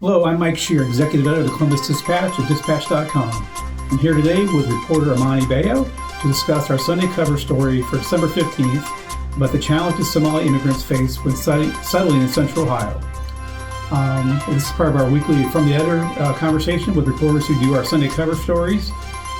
Hello, I'm Mike Shear, Executive Editor of the Columbus Dispatch at Dispatch.com. I'm here today with reporter Amani Bayo to discuss our Sunday cover story for December 15th about the challenges Somali immigrants face when settling in Central Ohio. This is part of our weekly From the Editor conversation with reporters who do our Sunday cover stories.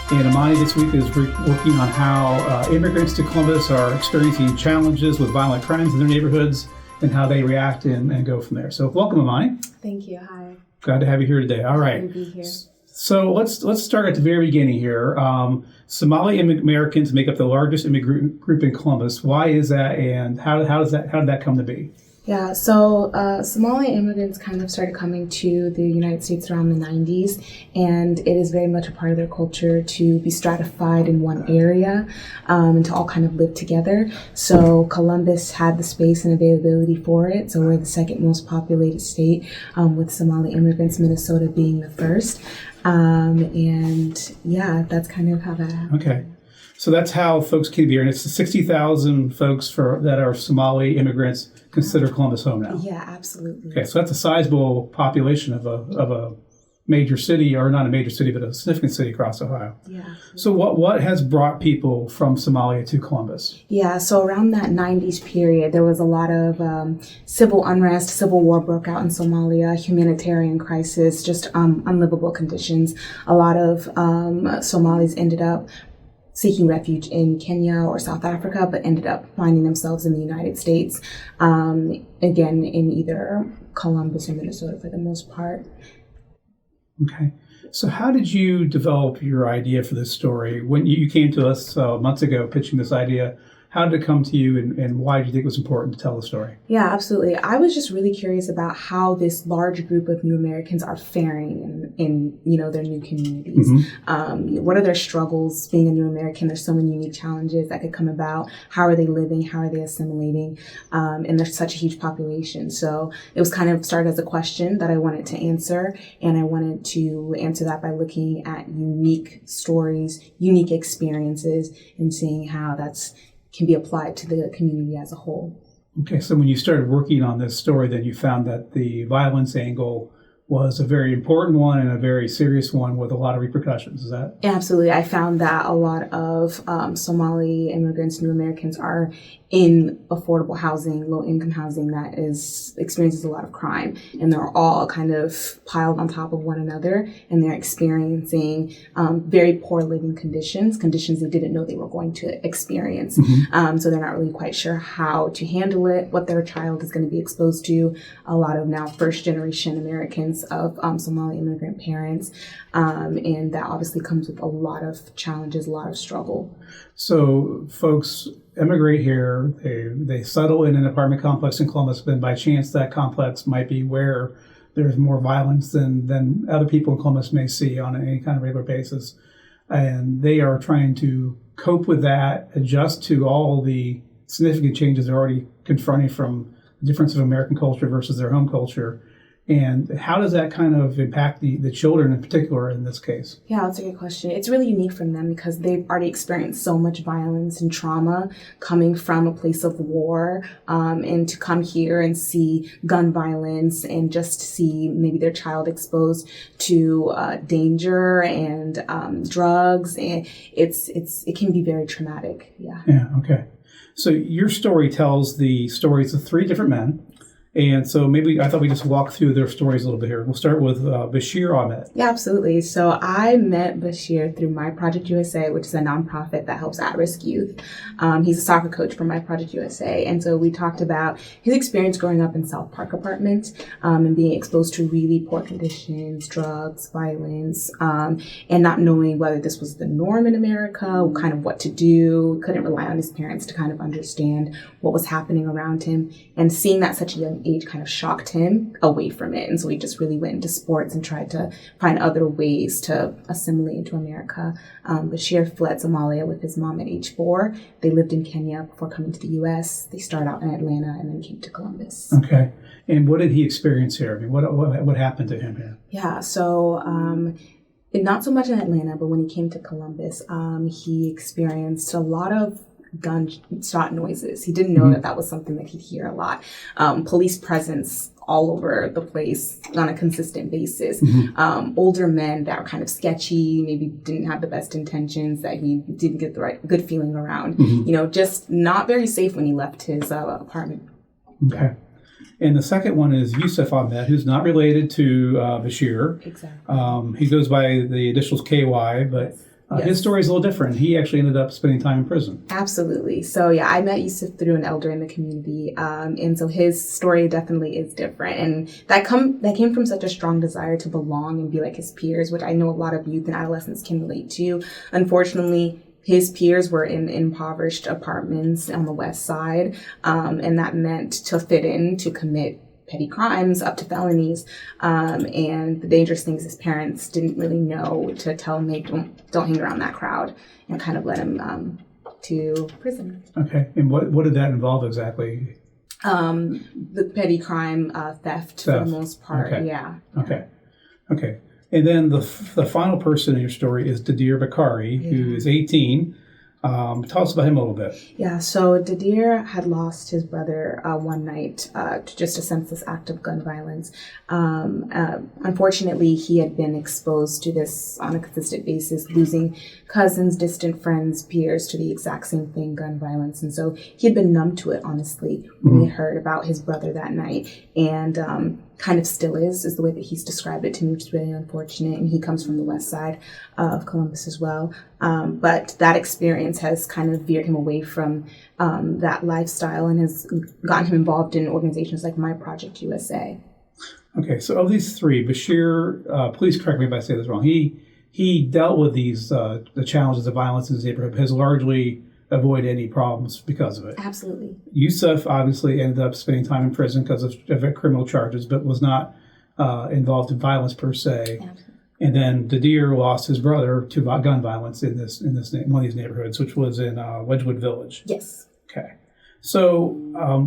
And Amani this week is working on how immigrants to Columbus are experiencing challenges with violent crimes in their neighborhoods and how they react and go from there. So welcome, Amani. Thank you. Hi. Glad to have you here today. All right. Glad to be here. So let's start at the very beginning here. Somali Americans make up the largest immigrant group in Columbus. Why is that, and how did that come to be? Yeah, so Somali immigrants kind of started coming to the United States around the 90s, and it is very much a part of their culture to be stratified in one area and to all kind of live together. So Columbus had the space and availability for it. So we're the second most populated state with Somali immigrants, Minnesota being the first. And yeah, that's kind of how that happened. Okay. So that's how folks came here, and it's 60,000 folks that are Somali immigrants consider Columbus home now. Yeah, absolutely. Okay, so that's a sizable population of a major city, or not a major city, but a significant city across Ohio. Yeah. Absolutely. So what has brought people from Somalia to Columbus? Yeah, so around that 90s period, there was a lot of civil unrest, civil war broke out in Somalia, humanitarian crisis, just unlivable conditions. A lot of Somalis ended up seeking refuge in Kenya or South Africa, but ended up finding themselves in the United States, again, in either Columbus or Minnesota for the most part. Okay. So how did you develop your idea for this story? When you came to us months ago pitching this idea, how did it come to you, and why did you think it was important to tell the story? Yeah, absolutely. I was just really curious about how this large group of new Americans are faring in their new communities. Mm-hmm. What are their struggles being a new American? There's so many unique challenges that could come about. How are they living? How are they assimilating? And there's such a huge population. So it was kind of started as a question that I wanted to answer, and I wanted to answer that by looking at unique stories, unique experiences, and seeing how can be applied to the community as a whole. Okay, so when you started working on this story, then you found that the violence angle was a very important one and a very serious one with a lot of repercussions. Is that? Absolutely. I found that a lot of Somali immigrants, new Americans, are in affordable housing, low-income housing that experiences a lot of crime. And they're all kind of piled on top of one another, and they're experiencing very poor living conditions they didn't know they were going to experience. Mm-hmm. So they're not really quite sure how to handle it, what their child is going to be exposed to. A lot of now first-generation Americans of Somali immigrant parents, and that obviously comes with a lot of challenges, a lot of struggle. So folks immigrate here, they settle in an apartment complex in Columbus, but by chance that complex might be where there's more violence than other people in Columbus may see on any kind of regular basis. And they are trying to cope with that, adjust to all the significant changes they're already confronting from the difference of American culture versus their home culture. And how does that kind of impact the children in particular in this case? Yeah, that's a good question. It's really unique from them because they've already experienced so much violence and trauma coming from a place of war, and to come here and see gun violence and just see maybe their child exposed to danger and drugs, and it can be very traumatic. Yeah. Yeah. Okay. So your story tells the stories of three different men. And so maybe I thought we just walk through their stories a little bit here. We'll start with Bashir Ahmed. Yeah, absolutely. So I met Bashir through My Project USA, which is a nonprofit that helps at-risk youth. He's a soccer coach for My Project USA. And so we talked about his experience growing up in South Park Apartments and being exposed to really poor conditions, drugs, violence, and not knowing whether this was the norm in America, kind of what to do. Couldn't rely on his parents to kind of understand what was happening around him. And seeing that at such a young age kind of shocked him away from it. And so he just really went into sports and tried to find other ways to assimilate into America. Bashir fled Somalia with his mom at age 4. They lived in Kenya before coming to the U.S. They started out in Atlanta and then came to Columbus. Okay. And what did he experience here? I mean, what happened to him here? Yeah, so not so much in Atlanta, but when he came to Columbus, he experienced a lot of gunshot noises. He didn't know that was something that he'd hear a lot. Police presence all over the place on a consistent basis. Older men that were kind of sketchy, maybe didn't have the best intentions, that he didn't get the good feeling around. Just not very safe when he left his apartment. Okay. And the second one is Yousef AET, who's not related to Bashir. Exactly. He goes by the initials KY, but his story is a little different. He actually ended up spending time in prison. Absolutely. So yeah, I met Yousef through an elder in the community, and so his story definitely is different, and that came from such a strong desire to belong and be like his peers, which I know a lot of youth and adolescents can relate to. Unfortunately, his peers were in impoverished apartments on the West Side, and that meant to fit in, to commit petty crimes up to felonies. And the dangerous things, his parents didn't really know to tell him, hey, don't hang around that crowd, and kind of let him to prison. Okay. And what did that involve exactly? The petty crime, theft for the most part. Okay. Yeah. Okay. And then the final person in your story is Dadir Bakari, who is 18. Tell us about him a little bit. Yeah, so Dadir had lost his brother one night to just a senseless act of gun violence. Unfortunately, he had been exposed to this on a consistent basis, losing cousins, distant friends, peers to the exact same thing, gun violence. And so he had been numb to it, honestly, when he heard about his brother that night. And kind of still is the way that he's described it to me, which is really unfortunate. And he comes from the West Side of Columbus as well. But that experience has kind of veered him away from that lifestyle and has gotten him involved in organizations like My Project USA. Okay, so of these three, Bashir, please correct me if I say this wrong, he dealt with these the challenges of violence in his neighborhood, has largely avoided any problems because of it. Absolutely. Yousef obviously ended up spending time in prison because of criminal charges, but was not involved in violence per se. Absolutely. And then Dadir lost his brother to gun violence in one of these neighborhoods, which was in Wedgwood Village. Yes. Okay. So,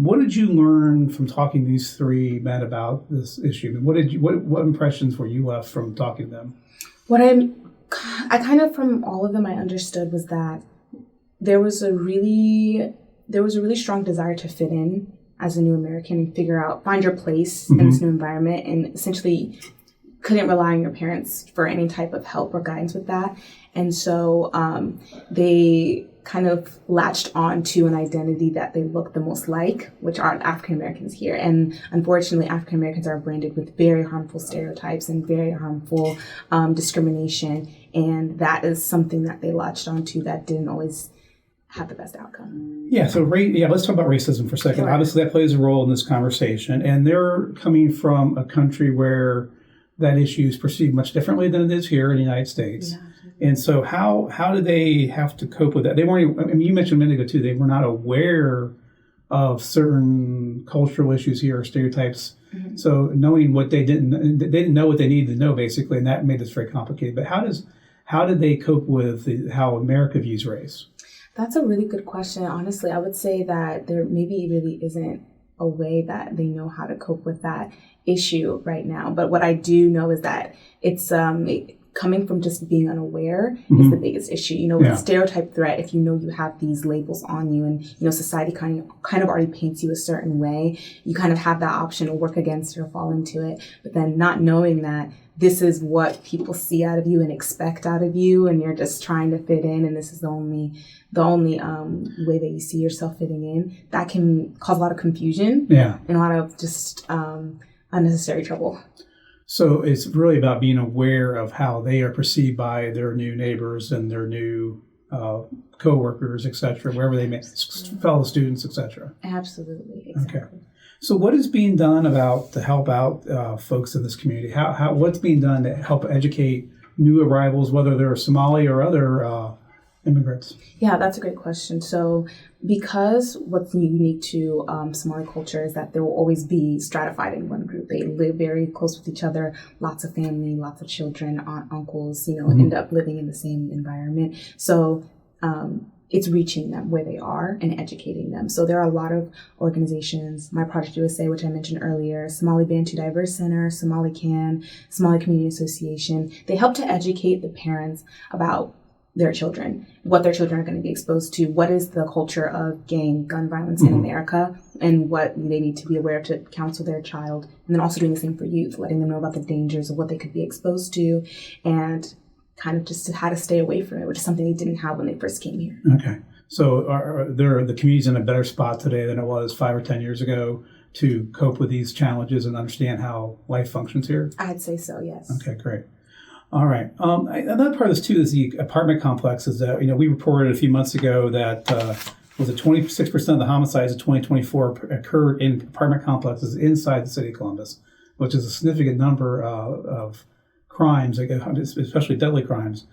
what did you learn from talking to these three men about this issue? What impressions were you left from talking to them? What I kind of from all of them I understood was that there was a really strong desire to fit in as a new American and find your place in this new environment, and essentially couldn't rely on your parents for any type of help or guidance with that. And so they kind of latched on to an identity that they look the most like, which are African Americans here. And unfortunately, African Americans are branded with very harmful stereotypes and very harmful discrimination. And that is something that they latched onto that didn't always have the best outcome. Yeah, so let's talk about racism for a second. Sure. Obviously, that plays a role in this conversation. And they're coming from a country where that issue is perceived much differently than it is here in the United States. Yeah. And so how do they have to cope with that? They weren't, I mean, you mentioned a minute ago too, they were not aware of certain cultural issues here or stereotypes. So knowing what they didn't know what they needed to know basically, and that made this very complicated. But how did they cope with how America views race? That's a really good question. Honestly, I would say that there maybe really isn't a way that they know how to cope with that issue right now. But what I do know is that it's coming from just being unaware is the biggest issue. With a stereotype threat, if you know you have these labels on you and, society kind of already paints you a certain way, you kind of have that option to work against it or fall into it. But then not knowing that this is what people see out of you and expect out of you, and you're just trying to fit in, and this is the only way that you see yourself fitting in, that can cause a lot of confusion and a lot of just unnecessary trouble. So it's really about being aware of how they are perceived by their new neighbors and their new co-workers, et cetera, wherever they may, fellow students, et cetera. Absolutely. Exactly. Okay. So what is being done to help out folks in this community? What's being done to help educate new arrivals, whether they're Somali or other immigrants? Yeah, that's a great question. So because what's unique to Somali culture is that there will always be stratified in one group. They live very close with each other, lots of family, lots of children, aunt, uncles, end up living in the same environment. So it's reaching them where they are and educating them. So there are a lot of organizations, My Project USA, which I mentioned earlier, Somali Bantu Diverse Center, Somali Can, Somali Community Association. They help to educate the parents about their children, what their children are going to be exposed to, what is the culture of gun violence in America, and what they need to be aware of to counsel their child. And then also doing the same for youth, letting them know about the dangers of what they could be exposed to and kind of just how to stay away from it, which is something they didn't have when they first came here. Okay. So the community's in a better spot today than it was 5 or 10 years ago to cope with these challenges and understand how life functions here? I'd say so, yes. Okay, great. All right. Another part of this, too, is the apartment complexes. We reported a few months ago that was it 26% of the homicides in 2024 occurred in apartment complexes inside the city of Columbus, which is a significant number of crimes, especially deadly crimes.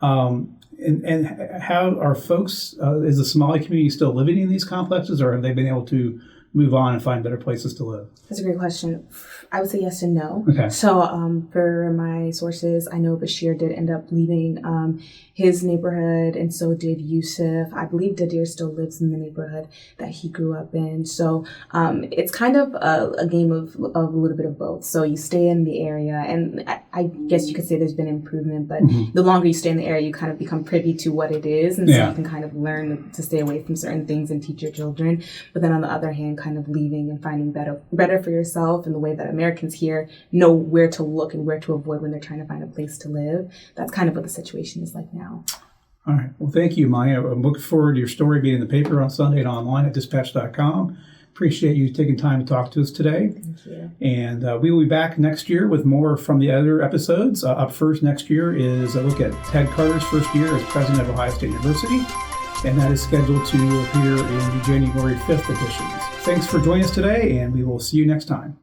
And how are folks, is the Somali community still living in these complexes, or have they been able to move on and find better places to live? That's a great question. I would say yes and no. Okay. So for my sources, I know Bashir did end up leaving his neighborhood, and so did Yousef. I believe Dadir still lives in the neighborhood that he grew up in. So it's kind of a game of a little bit of both. So you stay in the area, and I guess you could say there's been improvement, but the longer you stay in the area, you kind of become privy to what it is, and so you can kind of learn to stay away from certain things and teach your children. But then on the other hand, kind of leaving and finding better for yourself in the way that Americans here know where to look and where to avoid when they're trying to find a place to live. That's kind of what the situation is like now. All right. Well, thank you, Maya. I'm looking forward to your story being in the paper on Sunday and online at dispatch.com. Appreciate you taking time to talk to us today. Thank you. And we will be back next year with more from the other episodes. Up first next year is a look at Ted Carter's first year as president of Ohio State University, and that is scheduled to appear in the January 5th editions. Thanks for joining us today, and we will see you next time.